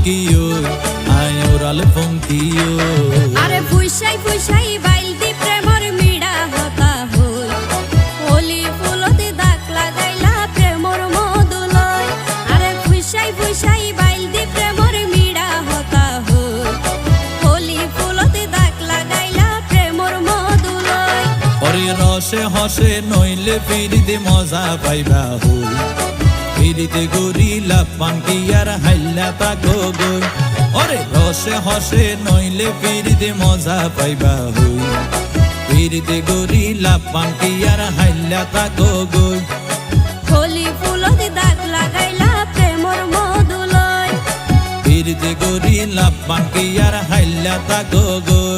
কিও আয় ওরাল ফঙ্কিও আরে ফুইসাই ফুইসাই বাইলতি প্রেমর মিড়া হতা হই হোলি ফুলতে দাগ লাগাইলা প্রেমর মধুলয় আরে ফুইসাই ফুইসাই বাইলতি প্রেমর মিড়া হতা হই হোলি ফুলতে দাগ লাগাইলা প্রেমর মধুলয় ওরে রসে হসে নইলে ফিরিতে মজা পাইবা হই ফিরিতে গরিলা পাঙ্কি আর হাইলা তাকো গই ওরে রসে হসে নইলে ফিরিতে মজা পাইবা হই ফিরিতে গরিলা পাঙ্কি আর হাইলা তাকো গই হোলি ফুলতে দাগ লাগাইলা প্রেমর মধুলয় ফিরিতে গরিলা পাঙ্কি আর হাইলা তাকো গই।